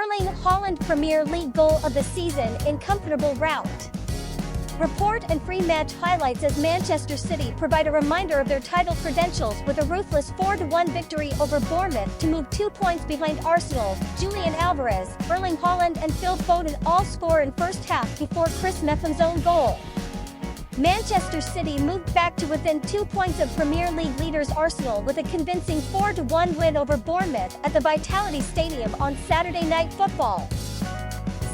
Erling Haaland Premier League goal of the season in comfortable rout. Report and free match highlights as Manchester City provide a reminder of their title credentials with a ruthless 4-1 victory over Bournemouth to move 2 points behind Arsenal. Julian Alvarez, Erling Haaland and Phil Foden all score in first half before Chris Meffam's own goal. Manchester City moved back to within 2 points of Premier League leaders Arsenal with a convincing 4-1 win over Bournemouth at the Vitality Stadium on Saturday Night Football.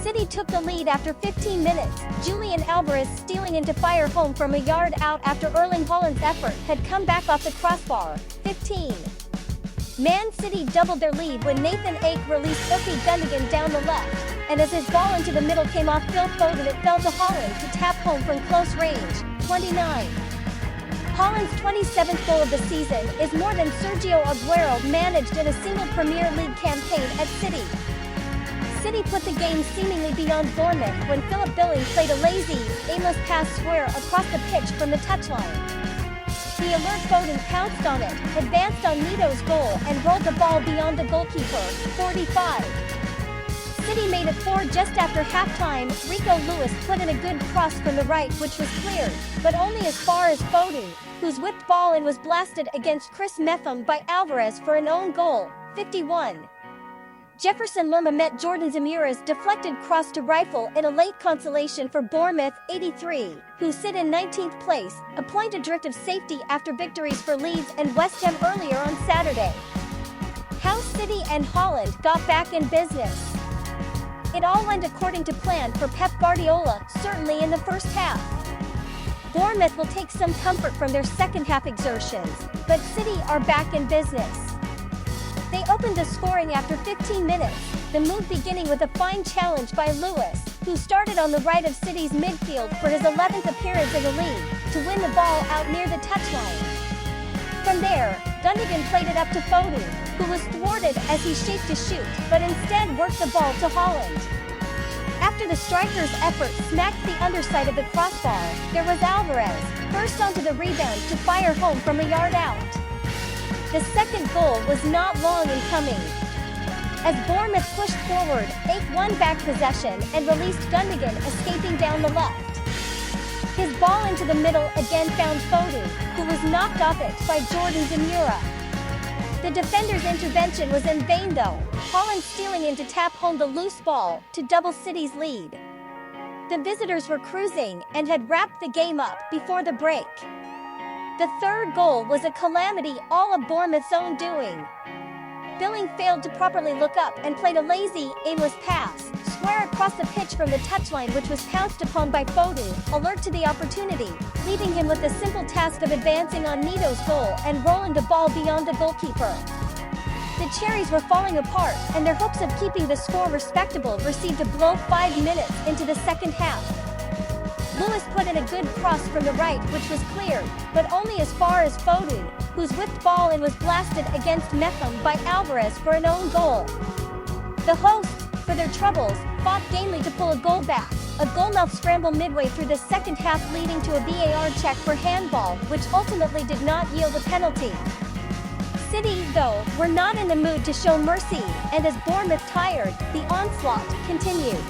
City took the lead after 15 minutes, Julian Alvarez stealing into fire home from a yard out after Erling Haaland's effort had come back off the crossbar. 15. Man City doubled their lead when Nathan Ake released Ilkay Gundogan down the left, and as his ball into the middle came off Phil Foden, it fell to Haaland to tap home from close range. 29. Haaland's 27th goal of the season is more than Sergio Aguero managed in a single Premier League campaign at City. City put the game seemingly beyond Bournemouth when Philip Billing played a lazy, aimless pass square across the pitch from the touchline. The alert Foden pounced on it, advanced on Nito's goal and rolled the ball beyond the goalkeeper. 45. City made it 4 just after halftime. Rico Lewis put in a good cross from the right which was cleared, but only as far as Foden, whose whipped ball in was blasted against Chris Meffam by Alvarez for an own goal. 51. Jefferson Lerma met Jordan Zamira's deflected cross to rifle in a late consolation for Bournemouth. 83, who sit in 19th place, a point adrift of safety after victories for Leeds and West Ham earlier on Saturday. How City and Haaland got back in business. It all went according to plan for Pep Guardiola, certainly in the first half. Bournemouth will take some comfort from their second half exertions, but City are back in business. They opened the scoring after 15 minutes, the move beginning with a fine challenge by Lewis, who started on the right of City's midfield for his 11th appearance in the league, to win the ball out near the touchline. From there, Gundogan played it up to Foden, who was thwarted as he shaped to shoot, but instead worked the ball to Haaland. After the striker's effort smacked the underside of the crossbar, there was Alvarez, first onto the rebound to fire home from a yard out. The second goal was not long in coming. As Bournemouth pushed forward, Ake won back possession and released Gundogan, escaping down the left. His ball into the middle again found Foden, who was knocked off it by Jordan Zamira. The defender's intervention was in vain though, Haaland stealing in to tap home the loose ball to double City's lead. The visitors were cruising and had wrapped the game up before the break. The third goal was a calamity, all of Bournemouth's own doing. Billing failed to properly look up and played a lazy, aimless pass, square across the pitch from the touchline, which was pounced upon by Foden, alert to the opportunity, leaving him with the simple task of advancing on Nito's goal and rolling the ball beyond the goalkeeper. The Cherries were falling apart, and their hopes of keeping the score respectable received a blow 5 minutes into the second half. Lewis put in a good cross from the right which was cleared, but only as far as Foden, whose whipped ball in was blasted against Meffam by Alvarez for an own goal. The hosts, for their troubles, fought gamely to pull a goal back, a goalmouth scramble midway through the second half leading to a VAR check for handball, which ultimately did not yield a penalty. City, though, were not in the mood to show mercy, and as Bournemouth tired, the onslaught continued.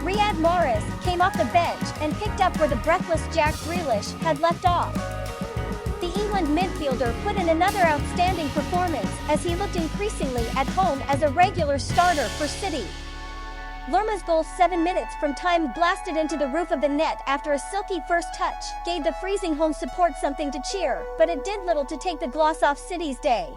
Riyad Mahrez came off the bench and picked up where the breathless Jack Grealish had left off. The England midfielder put in another outstanding performance as he looked increasingly at home as a regular starter for City. Lerma's goal 7 minutes from time blasted into the roof of the net after a silky first touch gave the freezing home support something to cheer, but it did little to take the gloss off City's day.